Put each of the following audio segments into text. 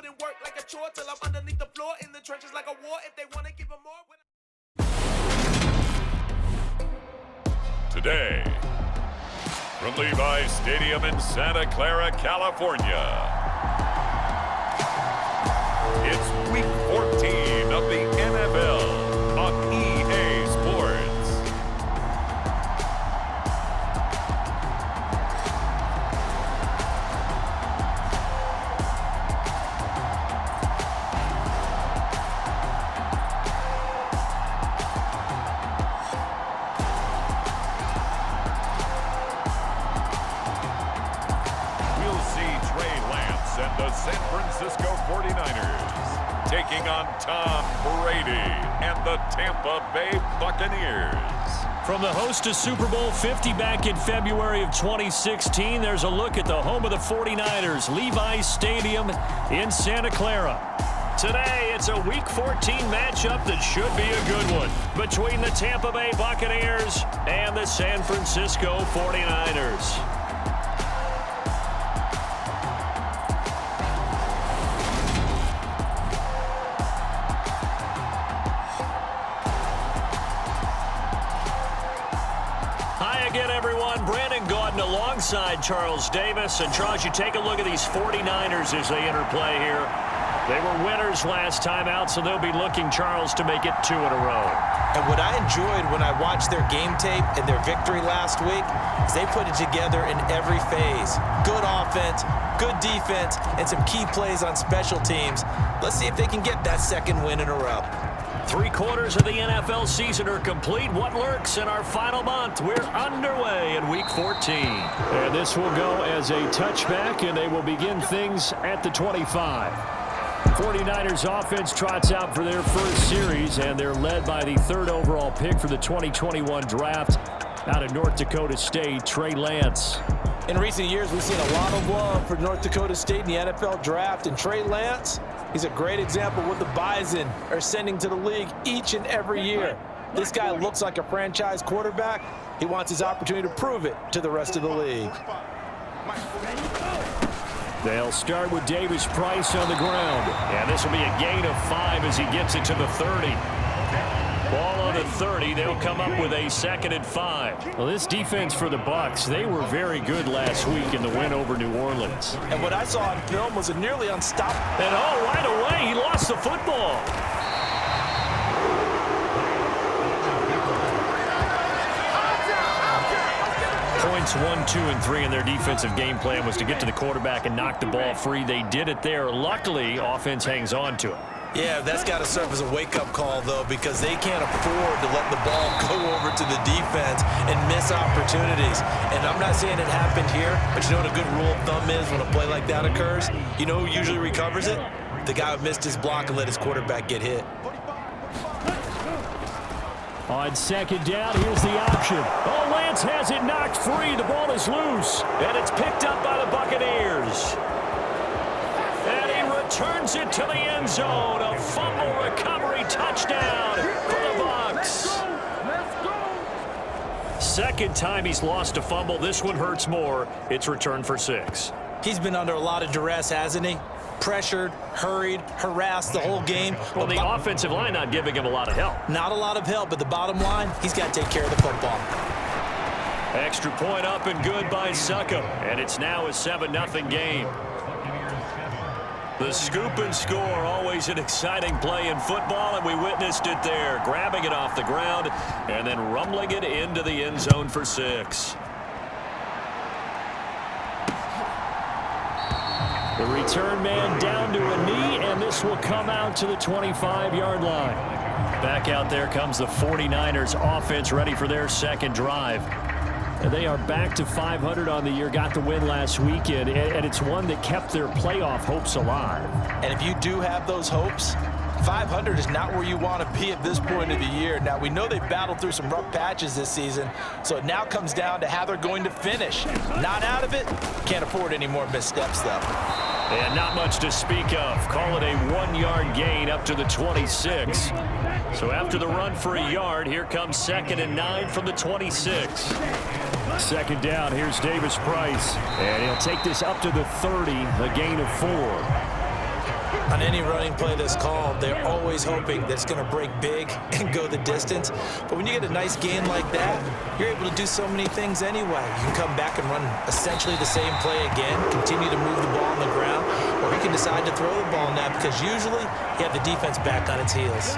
wouldn't work like a chore till I'm underneath the floor in the trenches like a war. If they want to give them more. Today, from Levi's Stadium in Santa Clara, California, it's Week 14 of the NFL on EA Sports. And the San Francisco 49ers taking on Tom Brady and the Tampa Bay Buccaneers. From the host to Super Bowl 50 back in February of 2016, there's a look at the home of the 49ers, Levi's Stadium in Santa Clara. Today, it's a Week 14 matchup that should be a good one between the Tampa Bay Buccaneers and the San Francisco 49ers. Alongside Charles Davis. And Charles, you take a look at these 49ers as they enter play here. They were winners last time out, so they'll be looking, Charles, to make it 2 in a row. And what I enjoyed when I watched their game tape and their victory last week is they put it together in every phase. Good offense, good defense, and some key plays on special teams. Let's see if they can get that second win in a row. 3/4 of the NFL season are complete. What lurks in our final month? We're underway in Week 14. And this will go as a touchback, and they will begin things at the 25. 49ers offense trots out for their first series, and they're led by the 3rd overall pick for the 2021 draft out of North Dakota State, Trey Lance. In recent years, we've seen a lot of love for North Dakota State in the NFL draft, and Trey Lance, he's a great example of what the Bison are sending to the league each and every year. This guy looks like a franchise quarterback. He wants his opportunity to prove it to the rest of the league. They'll start with Davis Price on the ground. And this will be a gain of 5 as he gets it to the 30. Ball on the 30. They'll come up with a 2nd and 5. Well, this defense for the Bucs, they were very good last week in the win over New Orleans. And what I saw on film was a nearly unstoppable. And right away, he lost the football. Points 1, 2, and 3 in their defensive game plan was to get to the quarterback and knock the ball free. They did it there. Luckily, offense hangs on to it. Yeah, that's got to serve as a wake-up call, though, because they can't afford to let the ball go over to the defense and miss opportunities. And I'm not saying it happened here, but you know what a good rule of thumb is when a play like that occurs? You know who usually recovers it? The guy who missed his block and let his quarterback get hit. On 2nd down, here's the option. Oh, Lance has it knocked free. The ball is loose, and it's picked up by the Buccaneers. And he returns it to the end zone. A fumble recovery touchdown for the Bucs. Second time he's lost a fumble. This one hurts more. It's returned for 6. He's been under a lot of duress, hasn't he? Pressured, hurried, harassed the whole game. Well, the offensive line not giving him a lot of help. Not a lot of help, but the bottom line, he's got to take care of the football. Extra point up and good by Suckup. And it's now a 7-0 game. The scoop and score, always an exciting play in football, and we witnessed it there. Grabbing it off the ground and then rumbling it into the end zone for 6. The return man down to a knee, and this will come out to the 25-yard line. Back out there comes the 49ers offense ready for their second drive. And they are back to 500 on the year, got the win last weekend, and it's one that kept their playoff hopes alive. And if you do have those hopes, 500 is not where you want to be at this point of the year. Now, we know they battled through some rough patches this season, so it now comes down to how they're going to finish. Not out of it, can't afford any more missteps, though. And not much to speak of. Call it a 1-yard gain up to the 26. So after the run for a yard, here comes 2nd and 9 from the 26. Second down, here's Davis Price. And he'll take this up to the 30, a gain of 4. On any running play that's called, they're always hoping that it's going to break big and go the distance. But when you get a nice gain like that, you're able to do so many things anyway. You can come back and run essentially the same play again, continue to move the ball on the ground, or you can decide to throw the ball now because usually you have the defense back on its heels.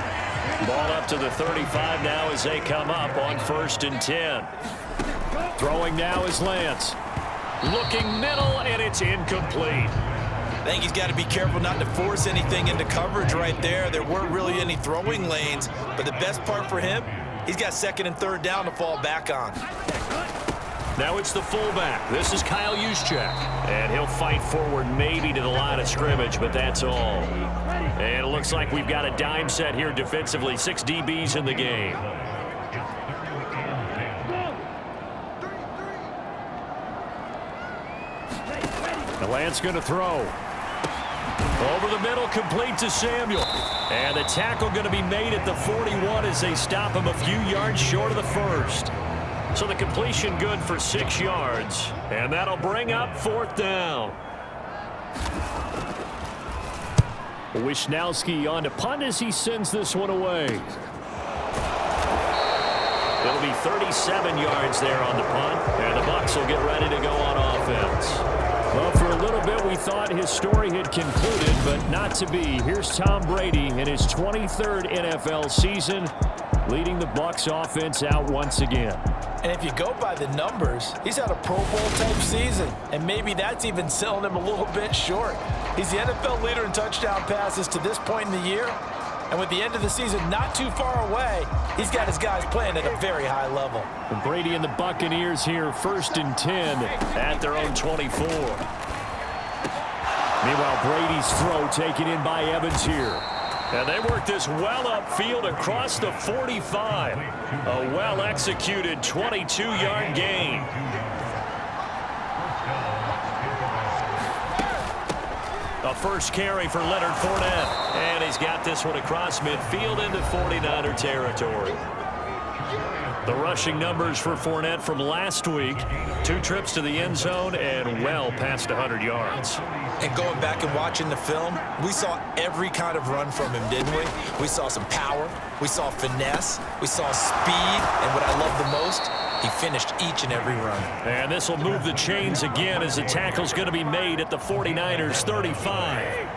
Ball up to the 35 now as they come up on 1st and 10. Throwing now is Lance. Looking middle, and it's incomplete. I think he's got to be careful not to force anything into coverage right there. There weren't really any throwing lanes, but the best part for him, he's got 2nd and 3rd down to fall back on. Now it's the fullback. This is Kyle Juszczyk. And he'll fight forward maybe to the line of scrimmage, but that's all. And it looks like we've got a dime set here defensively. 6 DBs in the game. The Lance going to throw. Over the middle, complete to Samuel. And the tackle going to be made at the 41 as they stop him a few yards short of the 1st. So the completion good for 6 yards. And that'll bring up 4th down. Wisnowski on to punt as he sends this one away. It'll be 37 yards there on the punt. And the Bucs will get ready to go on offense. Well, for a little bit, we thought his story had concluded, but not to be. Here's Tom Brady in his 23rd NFL season, leading the Bucs offense out once again. And if you go by the numbers, he's had a Pro Bowl-type season, and maybe that's even selling him a little bit short. He's the NFL leader in touchdown passes to this point in the year, and with the end of the season not too far away, he's got his guys playing at a very high level. And Brady and the Buccaneers here, 1st and 10 at their own 24. Meanwhile, Brady's throw taken in by Evans here. And they work this well upfield across the 45. A well-executed 22-yard gain. A first carry for Leonard Fournette. And he's got this one across midfield into 49er territory. The rushing numbers for Fournette from last week. 2 trips to the end zone and well past 100 yards. And going back and watching the film, we saw every kind of run from him, didn't we? We saw some power. We saw finesse. We saw speed. And what I love the most, he finished each and every run. And this will move the chains again as the tackle's going to be made at the 49ers 35.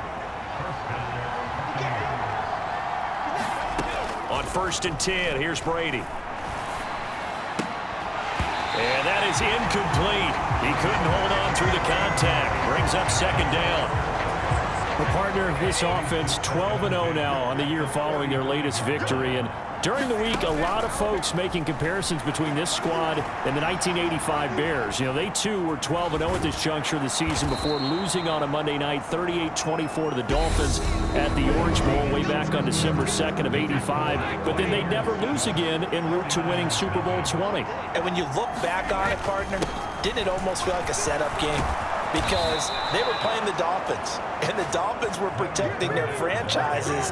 On 1st and 10, here's Brady. And that is incomplete. He couldn't hold on through the contact. Brings up 2nd down. Well, partner, this offense 12-0 now on the year following their latest victory. And during the week, a lot of folks making comparisons between this squad and the 1985 Bears. You know, they too were 12-0 at this juncture of the season before losing on a Monday night 38-24 to the Dolphins at the Orange Bowl way back on December 2nd of 85. But then they'd never lose again en route to winning Super Bowl 20. And when you look back on it, partner, didn't it almost feel like a setup game? Because they were playing the Dolphins, and the Dolphins were protecting their franchise's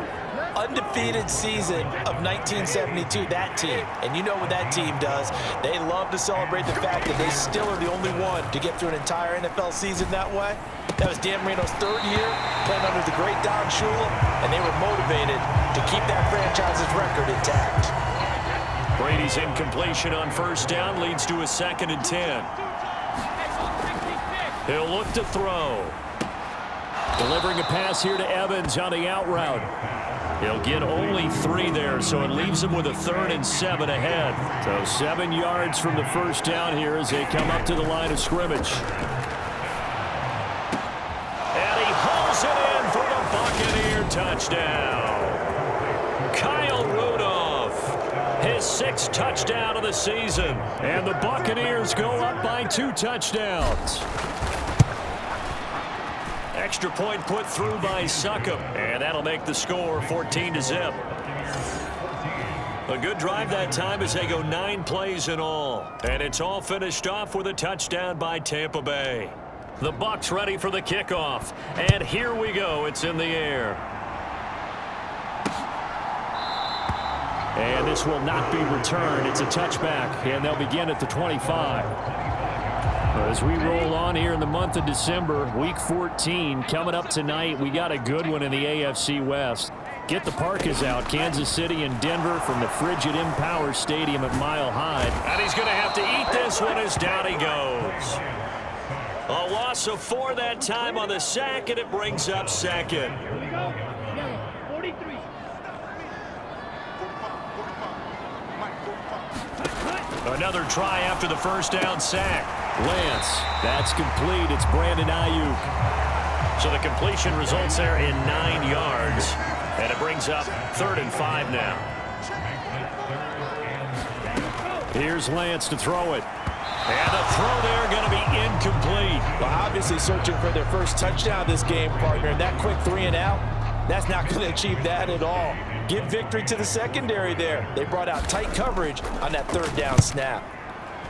undefeated season of 1972, that team. And you know what that team does. They love to celebrate the fact that they still are the only one to get through an entire NFL season that way. That was Dan Marino's 3rd year, playing under the great Don Shula, and they were motivated to keep that franchise's record intact. Brady's incompletion on 1st down leads to a 2nd and 10. He'll look to throw. Delivering a pass here to Evans on the out route. He'll get only 3 there, so it leaves him with a 3rd and 7 ahead. So 7 yards from the 1st down here as they come up to the line of scrimmage. And he hauls it in for the Buccaneer touchdown. Kyle Rudolph, his 6th touchdown of the season. And the Buccaneers go up by 2 touchdowns. Extra point put through by Succop, and that'll make the score 14-0. A good drive that time as they go 9 plays in all. And it's all finished off with a touchdown by Tampa Bay. The Bucs ready for the kickoff. And here we go. It's in the air. And this will not be returned. It's a touchback, and they'll begin at the 25. As we roll on here in the month of December, Week 14, coming up tonight, we got a good one in the AFC West. Get the Parkas out, Kansas City and Denver from the frigid Empower Stadium at Mile High. And he's going to have to eat this one as down he goes. A loss of 4 that time on the sack, and it brings up second. Another try after the first down sack. Lance, that's complete. It's Brandon Ayuk. So the completion results there in 9 yards. And it brings up 3rd and 5 now. Here's Lance to throw it. And the throw there going to be incomplete. Well, obviously searching for their first touchdown this game, partner. And that quick 3 and out, that's not going to achieve that at all. Give victory to the secondary there. They brought out tight coverage on that 3rd down snap.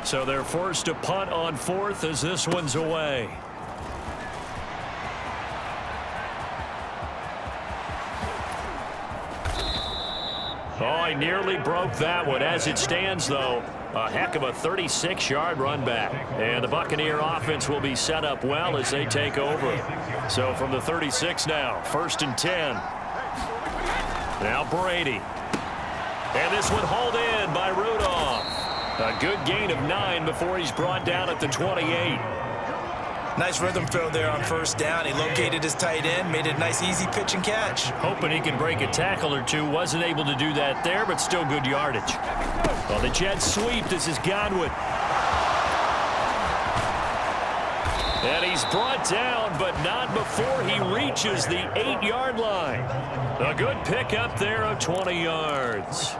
So they're forced to punt on 4th as this one's away. Oh, he nearly broke that one. As it stands, though, a heck of a 36-yard run back. And the Buccaneer offense will be set up well as they take over. So from the 36 now, 1st and 10. Now Brady. And this one hauled in by Rudolph. A good gain of 9 before he's brought down at the 28. Nice rhythm throw there on 1st down. He located his tight end, made a nice easy pitch and catch. Hoping he can break a tackle or two. Wasn't able to do that there, but still good yardage. Well, the jet sweep. This is Godwin. And he's brought down, but not before he reaches the 8-yard line. A good pickup there of 20 yards.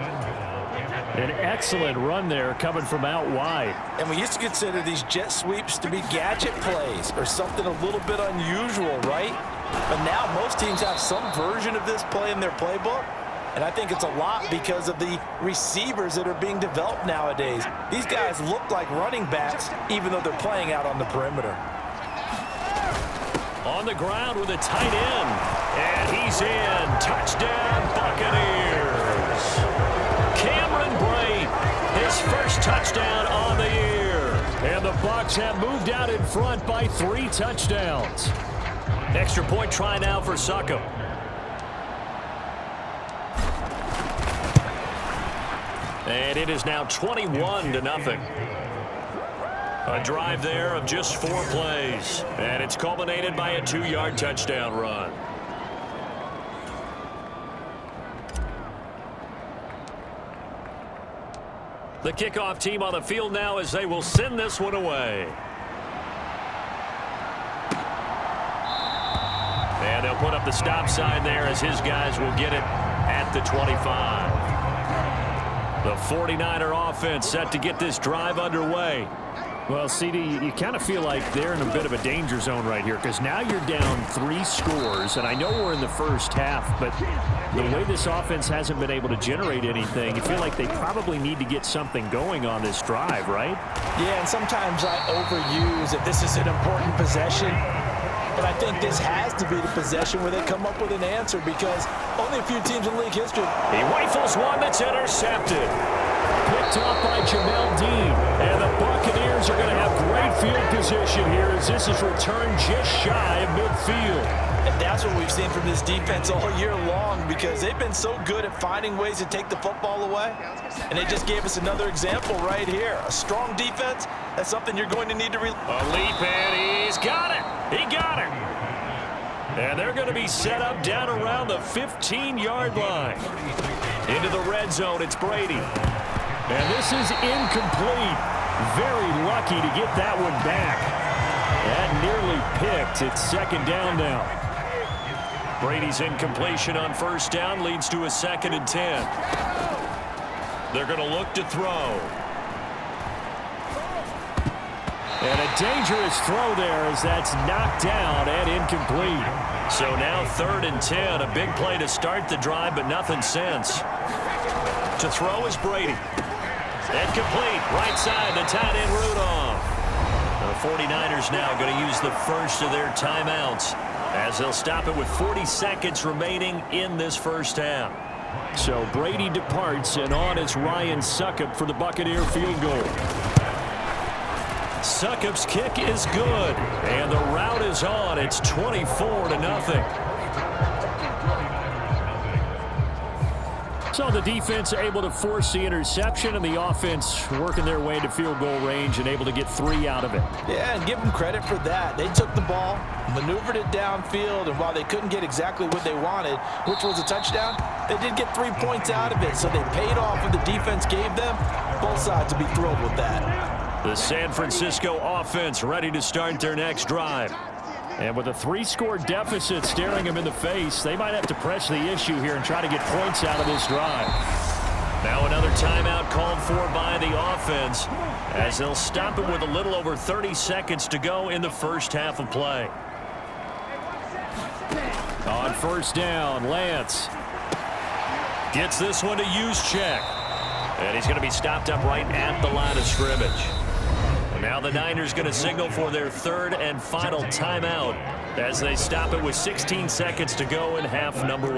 An excellent run there coming from out wide. And we used to consider these jet sweeps to be gadget plays or something a little bit unusual, right? But now most teams have some version of this play in their playbook. And I think it's a lot because of the receivers that are being developed nowadays. These guys look like running backs even though they're playing out on the perimeter. On the ground with a tight end. And he's in. Touchdown, Buccaneers. Cameron Brate, his first touchdown on the year. And the Bucs have moved out in front by 3 touchdowns. Extra point try now for Succop. And it is now 21-0. A drive there of just 4 plays. And it's culminated by a 2-yard touchdown run. The kickoff team on the field now as they will send this one away. And they'll put up the stop sign there as his guys will get it at the 25. The 49er offense set to get this drive underway. Well, CD, you kind of feel like they're in a bit of a danger zone right here because now you're down 3 scores, and I know we're in the first half, but the way this offense hasn't been able to generate anything, you feel like they probably need to get something going on this drive, right? Yeah, and sometimes I overuse that this is an important possession, but I think this has to be the possession where they come up with an answer because only a few teams in league history. He rifles one that's intercepted. Picked off by Jamel Dean. And the Buccaneers are going to have great field position here as this is returned just shy of midfield. And that's what we've seen from this defense all year long because they've been so good at finding ways to take the football away. And they just gave us another example right here. A strong defense, that's something you're going to need to... A leap, and he's got it. He got it. And they're going to be set up down around the 15-yard line. Into the red zone, it's Brady. And this is incomplete. Very lucky to get that one back. That nearly picked. It's 2nd down now. Brady's incompletion on 1st down leads to a 2nd and 10. They're going to look to throw. And a dangerous throw there as that's knocked down and incomplete. So now 3rd and 10. A big play to start the drive, but nothing since. To throw is Brady. And complete. Right side, the tight end Rudolph. The 49ers now going to use the first of their timeouts as they'll stop it with 40 seconds remaining in this first half. So Brady departs, and on is Ryan Succop for the Buccaneer field goal. Succop's kick is good, and the route is on. It's 24-0. So the defense able to force the interception, and the offense working their way to field goal range and able to get 3 out of it. Yeah, and give them credit for that. They took the ball, maneuvered it downfield, and while they couldn't get exactly what they wanted, which was a touchdown, they did get 3 points out of it. So they paid off what the defense gave them. Both sides will be thrilled with that. The San Francisco offense ready to start their next drive. And with a 3-score deficit staring them in the face, they might have to press the issue here and try to get points out of this drive. Now another timeout called for by the offense as they'll stop it with a little over 30 seconds to go in the first half of play. On first down, Lance gets this one to use check. And he's going to be stopped up right at the line of scrimmage. Now the Niners going to signal for their 3rd and final timeout as they stop it with 16 seconds to go in half number 1.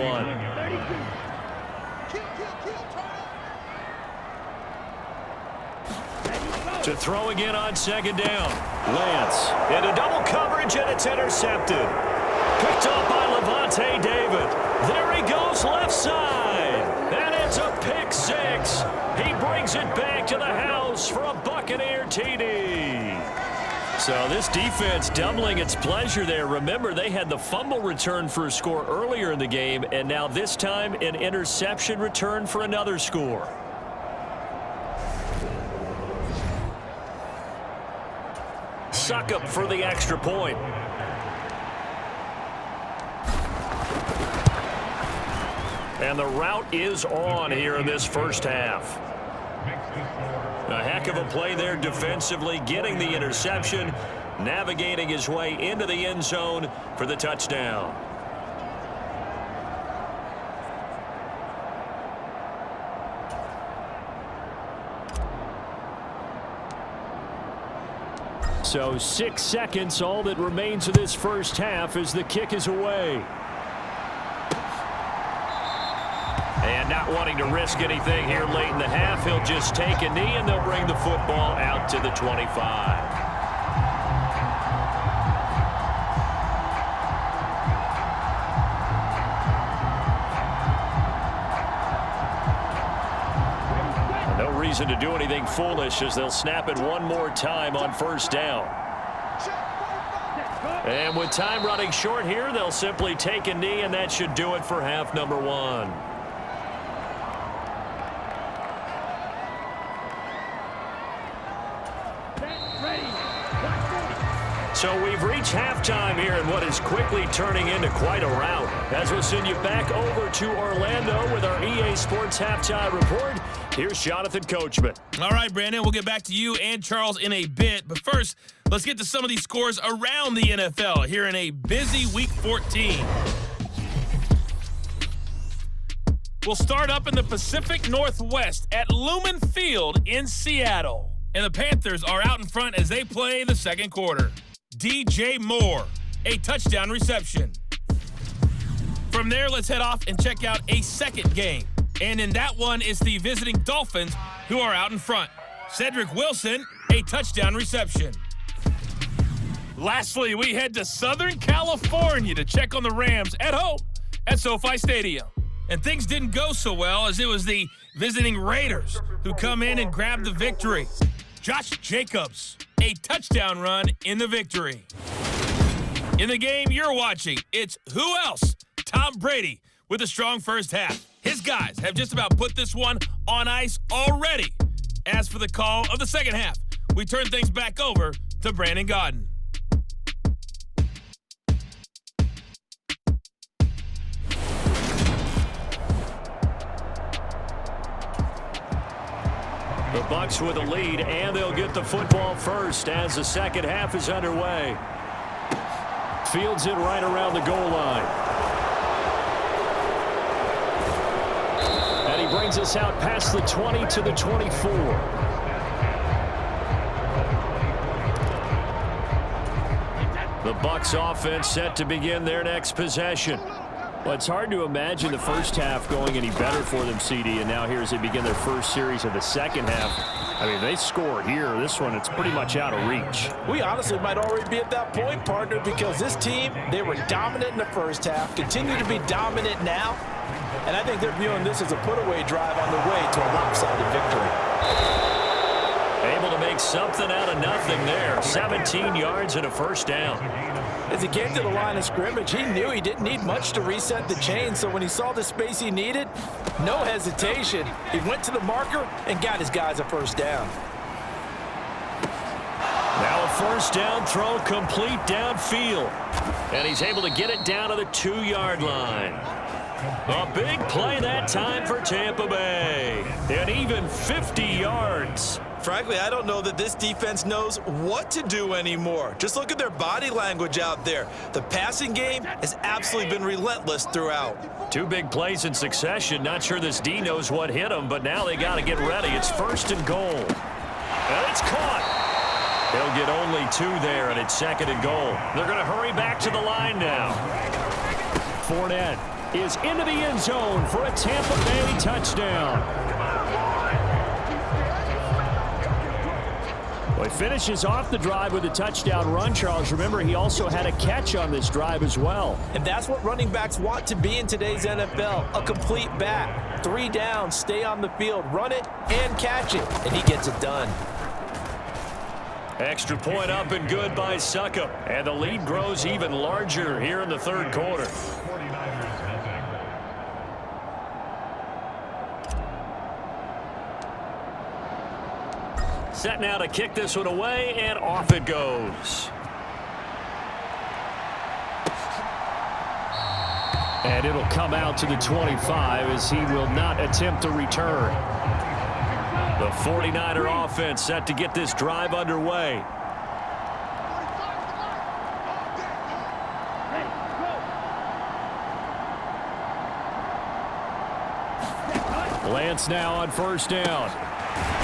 To throw again on 2nd down. Lance into double coverage, and it's intercepted. Picked off by Levante David. There he goes left side. And it's a pick 6. He brings it back to the house for a Buccaneer TD. So this defense doubling its pleasure there. Remember, they had the fumble return for a score earlier in the game, and now this time an interception return for another score. Succop for the extra point. And the route is on here in this first half. A heck of a play there defensively, getting the interception, navigating his way into the end zone for the touchdown. So 6 seconds, all that remains of this first half as the kick is away. And not wanting to risk anything here late in the half, he'll just take a knee and they'll bring the football out to the 25. No reason to do anything foolish as they'll snap it one more time on first down. And with time running short here, they'll simply take a knee, and that should do it for half number 1. So we've reached halftime here in what is quickly turning into quite a rout. As we'll send you back over to Orlando with our EA Sports Halftime Report, here's Jonathan Coachman. All right, Brandon, we'll get back to you and Charles in a bit. But first, let's get to some of these scores around the NFL here in a busy Week 14. We'll start up in the Pacific Northwest at Lumen Field in Seattle. And the Panthers are out in front as they play the second quarter. DJ Moore, a touchdown reception. From there, let's head off and check out a second game. And in that one, it's the visiting Dolphins who are out in front. Cedric Wilson, a touchdown reception. Lastly, we head to Southern California to check on the Rams at home at SoFi Stadium. And things didn't go so well as it was the visiting Raiders who come in and grab the victory. Josh Jacobs, a touchdown run in the victory. In the game you're watching, it's who else? Tom Brady with a strong first half. His guys have just about put this one on ice already. As for the call of the second half, we turn things back over to Brandon Godden. The Bucs with a lead, and they'll get the football first as the second half is underway. Fields it right around the goal line. And he brings us out past the 20 to the 24. The Bucs offense set to begin their next possession. Well, it's hard to imagine the first half going any better for them, CD, and now here as they begin their first series of the second half. I mean, they score here. This one, it's pretty much out of reach. We honestly might already be at that point, partner, because this team, they were dominant in the first half, continue to be dominant now, and I think they're viewing this as a put-away drive on the way to a lopsided victory. Able to make something out of nothing there. 17 yards and a first down. As he came to the line of scrimmage, he knew he didn't need much to reset the chain, so when he saw the space he needed, no hesitation. He went to the marker and got his guys a first down. Now a first down throw complete downfield. And he's able to get it down to the 2-yard line. A big play that time for Tampa Bay. And even 50 yards. Frankly, I don't know that this defense knows what to do anymore. Just look at their body language out there. The passing game has absolutely been relentless throughout. 2 big plays in succession. Not sure this D knows what hit them, but now they got to get ready. It's first and goal. And it's caught. They'll get only 2 there, and it's second and goal. They're going to hurry back to the line now. Fournette is into the end zone for a Tampa Bay touchdown. Well, he finishes off the drive with a touchdown run, Charles. Remember, he also had a catch on this drive as well. And that's what running backs want to be in today's NFL, a complete back. 3 downs, stay on the field, run it, and catch it, and he gets it done. Extra point up and good by Suckup. And the lead grows even larger here in the third quarter. Set now to kick this one away, and off it goes. And it'll come out to the 25 as he will not attempt to return. The 49er offense set to get this drive underway. Lance now on first down.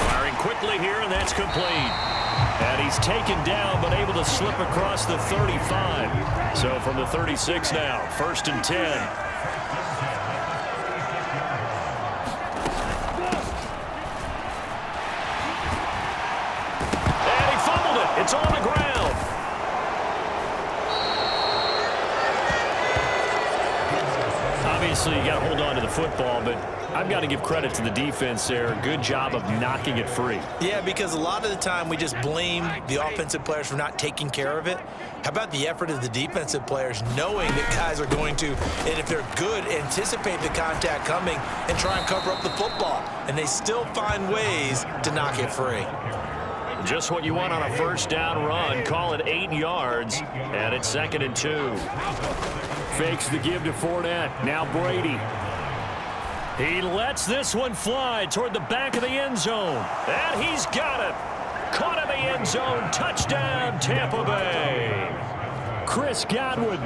Firing quickly here, and that's complete. And he's taken down, but able to slip across the 35. So from the 36 now, first and 10. And he fumbled it. It's on the ground. Obviously, you got to hold on to the football, but I've got to give credit to the defense there. Good job of knocking it free. Yeah, because a lot of the time we just blame the offensive players for not taking care of it. How about the effort of the defensive players knowing that guys are going to, and if they're good, anticipate the contact coming and try and cover up the football. And they still find ways to knock it free. Just what you want on a first down run. Call it 8 yards, and it's second and 2. Fakes the give to Fournette. Now Brady. He lets this one fly toward the back of the end zone. And he's got it. Caught in the end zone. Touchdown, Tampa Bay. Chris Godwin.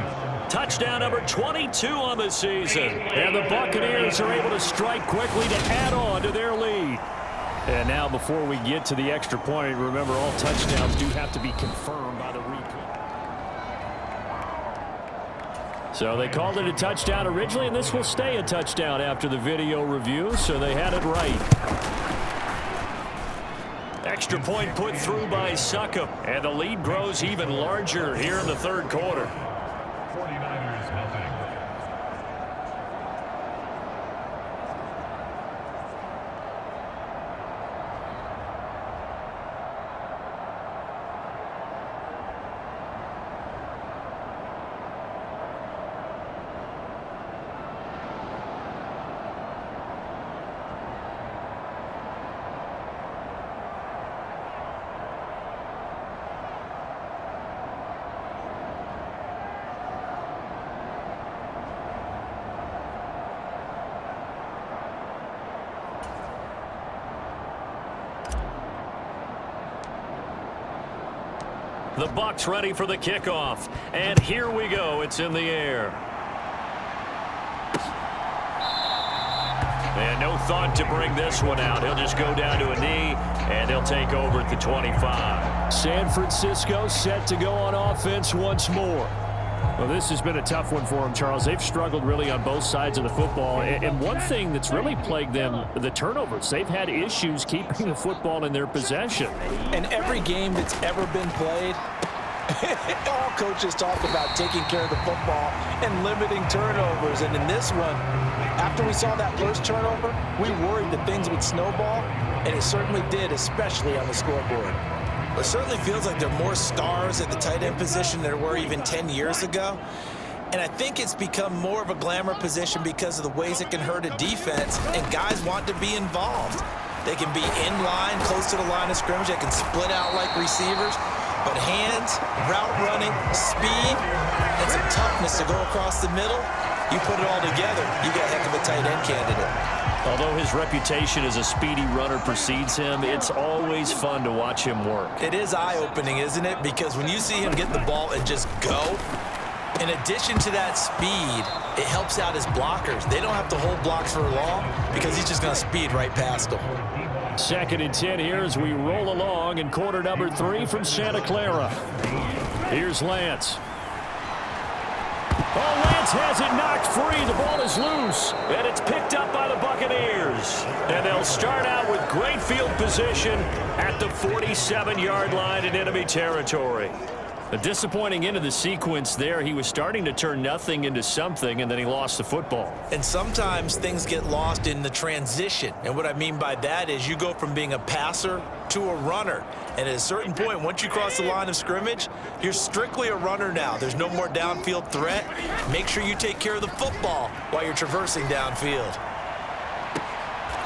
Touchdown number 22 on the season. And the Buccaneers are able to strike quickly to add on to their lead. And now before we get to the extra point, remember all touchdowns do have to be confirmed by the replay. So they called it a touchdown originally, and this will stay a touchdown after the video review, so they had it right. Extra point put through by Suckup, and the lead grows even larger here in the third quarter. 49ers nothing. The Bucs ready for the kickoff. And here we go. It's in the air. And no thought to bring this one out. He'll just go down to a knee, and they'll take over at the 25. San Francisco set to go on offense once more. Well, this has been a tough one for them, Charles. They've struggled really on both sides of the football. And one thing that's really plagued them, the turnovers. They've had issues keeping the football in their possession. In every game that's ever been played, all coaches talk about taking care of the football and limiting turnovers. And in this one, after we saw that first turnover, we worried that things would snowball, and it certainly did, especially on the scoreboard. It certainly feels like there are more stars at the tight end position than there were even 10 years ago. And I think it's become more of a glamour position because of the ways it can hurt a defense, and guys want to be involved. They can be in line, close to the line of scrimmage. They can split out like receivers. But hands, route running, speed, and some toughness to go across the middle, you put it all together, you got a heck of a tight end candidate. Although his reputation as a speedy runner precedes him, it's always fun to watch him work. It is eye-opening, isn't it? Because when you see him get the ball and just go, in addition to that speed, it helps out his blockers. They don't have to hold blocks for long because he's just going to speed right past them. 2nd and 10 here as we roll along in quarter number 3 from Santa Clara. Here's Lance. Oh, Lance has it knocked free. The ball is loose, and it's picked up by the Buccaneers. And they'll start out with great field position at the 47-yard line in enemy territory. A disappointing end of the sequence there. He was starting to turn nothing into something, and then he lost the football. And sometimes things get lost in the transition. And what I mean by that is you go from being a passer to a runner. And at a certain point, once you cross the line of scrimmage, you're strictly a runner now. There's no more downfield threat. Make sure you take care of the football while you're traversing downfield.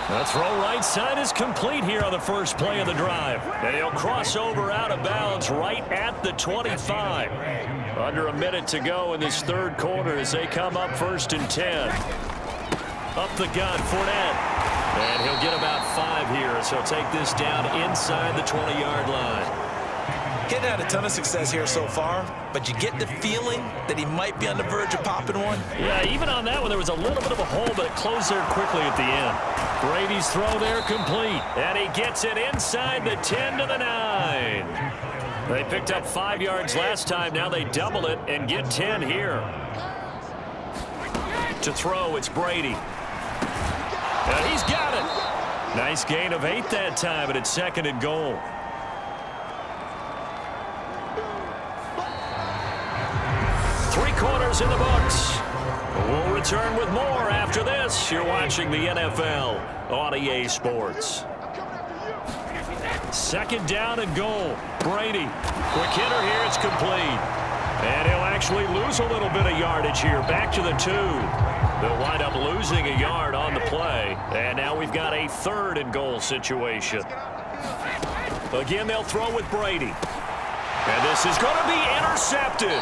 The throw right side is complete here on the first play of the drive. And he'll cross over out of bounds right at the 25. Under a minute to go in this third quarter as they come up 1st and 10. Up the gun, Fournette. And he'll get about 5 here as he'll take this down inside the 20-yard line. Getting had a ton of success here so far, but you get the feeling that he might be on the verge of popping one. Yeah, even on that one, there was a little bit of a hole, but it closed there quickly at the end. Brady's throw there complete, and he gets it inside the 10 to the 9. They picked up 5 yards last time. Now they double it and get 10 here. To throw, it's Brady. And he's got it. Nice gain of 8 that time, and it's 2nd and goal. Quarters in the books. We'll return with more after this. You're watching the NFL on EA Sports. 2nd down and goal. Brady. Quick hitter here. It's complete. And he'll actually lose a little bit of yardage here. Back to the 2. They'll wind up losing a yard on the play. And now we've got a 3rd and goal situation. Again, they'll throw with Brady. And this is going to be intercepted.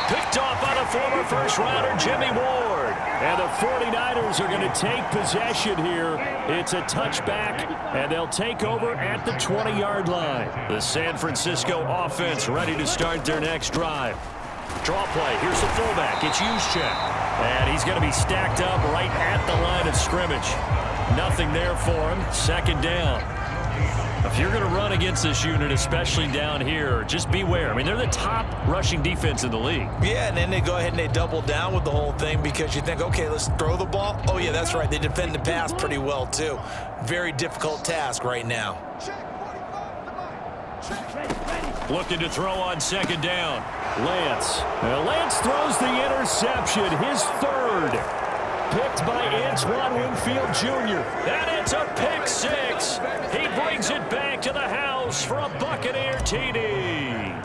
Picked off by the former first-rounder Jimmy Ward. And the 49ers are going to take possession here. It's a touchback, and they'll take over at the 20-yard line. The San Francisco offense ready to start their next drive. Draw play. Here's the fullback. It's Juszczyk. And he's going to be stacked up right at the line of scrimmage. Nothing there for him. 2nd down. If you're going to run against this unit, especially down here, just beware. I mean, they're the top rushing defense in the league. Yeah, and then they go ahead and they double down with the whole thing because you think, okay, let's throw the ball. Oh, yeah, that's right. They defend the pass pretty well, too. Very difficult task right now. Looking to throw on 2nd down. Lance. Lance throws the interception, his 3rd. Picked by Antoine Winfield Jr. And it's a pick 6. He brings it back to the house for a Buccaneer TD.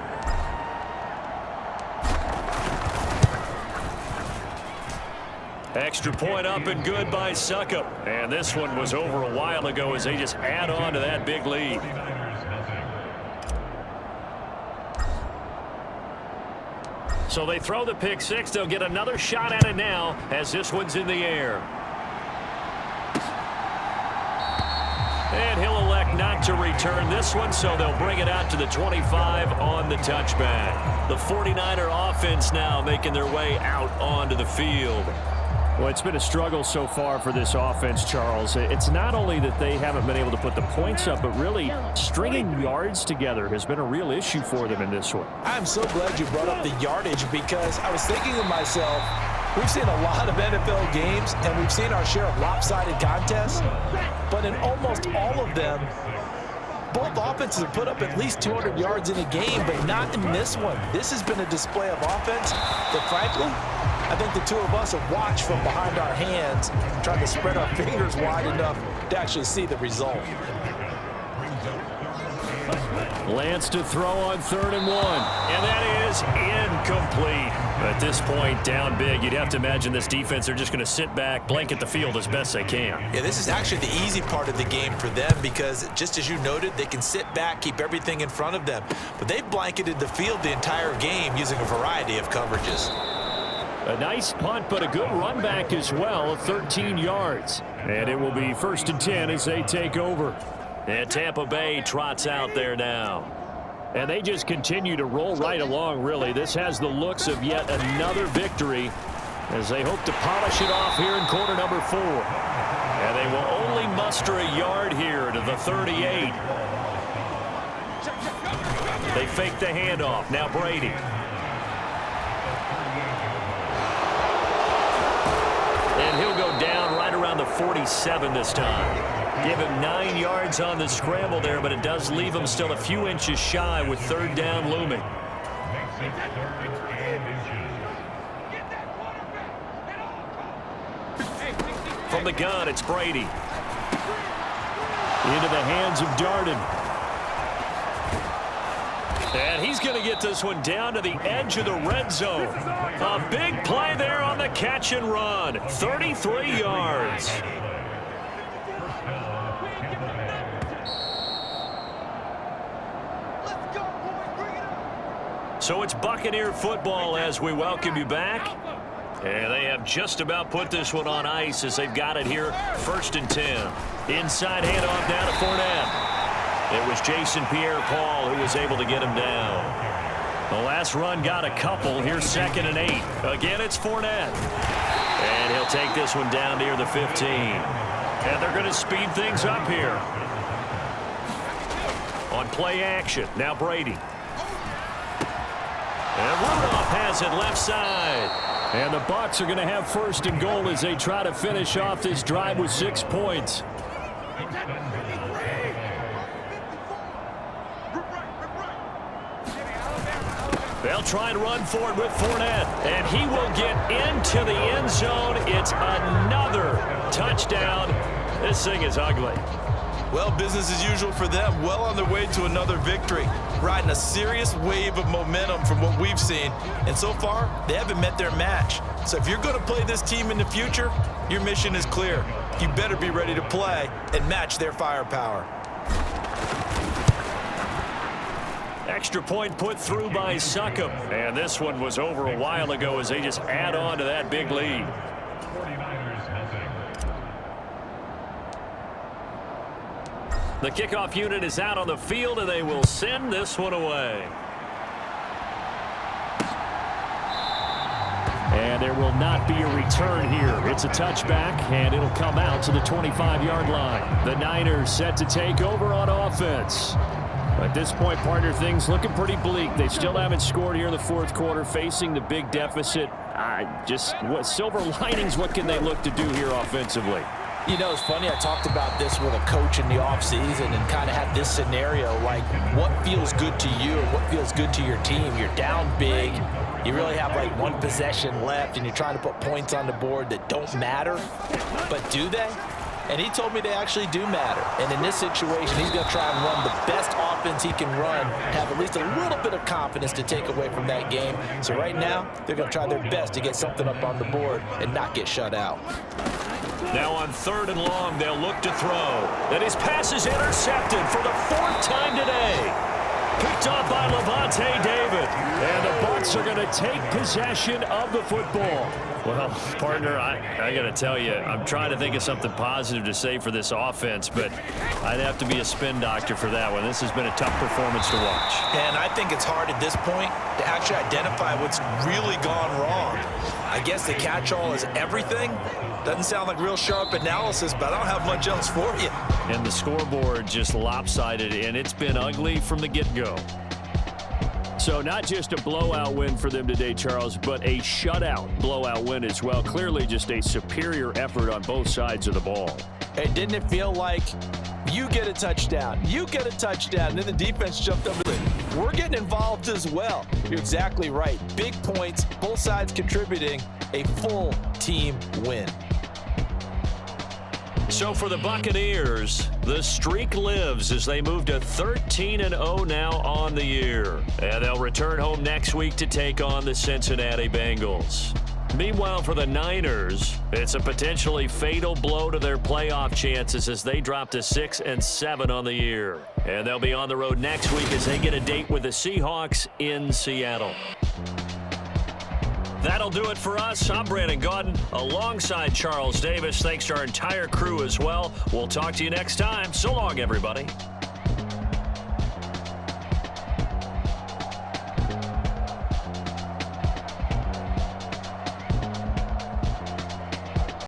Extra point up and good by Succop. And this one was over a while ago as they just add on to that big lead. So they throw the pick 6. They'll get another shot at it now as this one's in the air. And he'll elect not to return this one, so they'll bring it out to the 25 on the touchback. The 49er offense now making their way out onto the field. Well, it's been a struggle so far for this offense, Charles. It's not only that they haven't been able to put the points up, but really stringing yards together has been a real issue for them in this one. I'm so glad you brought up the yardage because I was thinking to myself, we've seen a lot of NFL games and we've seen our share of lopsided contests, but in almost all of them, both offenses have put up at least 200 yards in a game, but not in this one. This has been a display of offense that, frankly, I think the two of us have watched from behind our hands, trying to spread our fingers wide enough to actually see the result. Lance to throw on 3rd and 1, and that is incomplete. At this point, down big, you'd have to imagine this defense, they're just going to sit back, blanket the field as best they can. Yeah, this is actually the easy part of the game for them because, just as you noted, they can sit back, keep everything in front of them. But they've blanketed the field the entire game using a variety of coverages. A nice punt, but a good run back as well, 13 yards. And it will be 1st and 10 as they take over. And Tampa Bay trots out there now. And they just continue to roll right along, really. This has the looks of yet another victory as they hope to polish it off here in quarter number 4. And they will only muster a yard here to the 38. They fake the handoff. Now Brady. And he'll go down right around the 47 this time. Give him 9 yards on the scramble there, but it does leave him still a few inches shy with 3rd down looming. From the gun, it's Brady. Into the hands of Darden. And he's going to get this one down to the edge of the red zone. A big play there on the catch and run. 33 yards. So it's Buccaneer football as we welcome you back. And they have just about put this one on ice as they've got it here. 1st and 10. Inside handoff down to Fournette. It was Jason Pierre-Paul who was able to get him down. The last run got a couple. Here's 2nd and 8. Again, it's Fournette. And he'll take this one down near the 15. And they're going to speed things up here. On play action, now Brady. And Rudolph has it left side. And the Bucs are going to have 1st and goal as they try to finish off this drive with 6 points. They'll try and run for it with Fournette. And he will get into the end zone. It's another touchdown. This thing is ugly. Well, business as usual for them. Well on their way to another victory. Riding a serious wave of momentum from what we've seen. And so far, they haven't met their match. So if you're going to play this team in the future, your mission is clear. You better be ready to play and match their firepower. Extra point put through by Succop. And this one was over a while ago as they just add on to that big lead. The kickoff unit is out on the field, and they will send this one away. And there will not be a return here. It's a touchback, and it'll come out to the 25-yard line. The Niners set to take over on offense. At this point, partner, things looking pretty bleak. They still haven't scored here in the 4th quarter, facing the big deficit. What silver linings, what can they look to do here offensively? You know, it's funny, I talked about this with a coach in the offseason and kind of had this scenario, like what feels good to you or what feels good to your team. You're down big. You really have like 1 possession left and you're trying to put points on the board that don't matter. But do they? And he told me they actually do matter. And in this situation, he's going to try and run the best offense he can run, have at least a little bit of confidence to take away from that game. So right now, they're going to try their best to get something up on the board and not get shut out. Now on 3rd and long, they'll look to throw. And his pass is intercepted for the 4th time today. Picked off by Levante David. And the Bucs are going to take possession of the football. Well, partner, I got to tell you, I'm trying to think of something positive to say for this offense, but I'd have to be a spin doctor for that one. This has been a tough performance to watch. And I think it's hard at this point to actually identify what's really gone wrong. I I guess the catch-all is everything. Doesn't sound like real sharp analysis, but I don't have much else for you. And the scoreboard just lopsided, and it's been ugly from the get-go. So not just a blowout win for them today, Charles, but a shutout blowout win as well. Clearly just a superior effort on both sides of the ball. Hey, didn't it feel like you get a touchdown, you get a touchdown, and then the defense jumped over it? We're getting involved as well. You're exactly right. Big points, both sides contributing, a full team win. So for the Buccaneers, the streak lives as they move to 13-0 now on the year. And they'll return home next week to take on the Cincinnati Bengals. Meanwhile, for the Niners, it's a potentially fatal blow to their playoff chances as they drop to 6-7 on the year. And they'll be on the road next week as they get a date with the Seahawks in Seattle. That'll do it for us. I'm Brandon Gaudin alongside Charles Davis. Thanks to our entire crew as well. We'll talk to you next time. So long, everybody.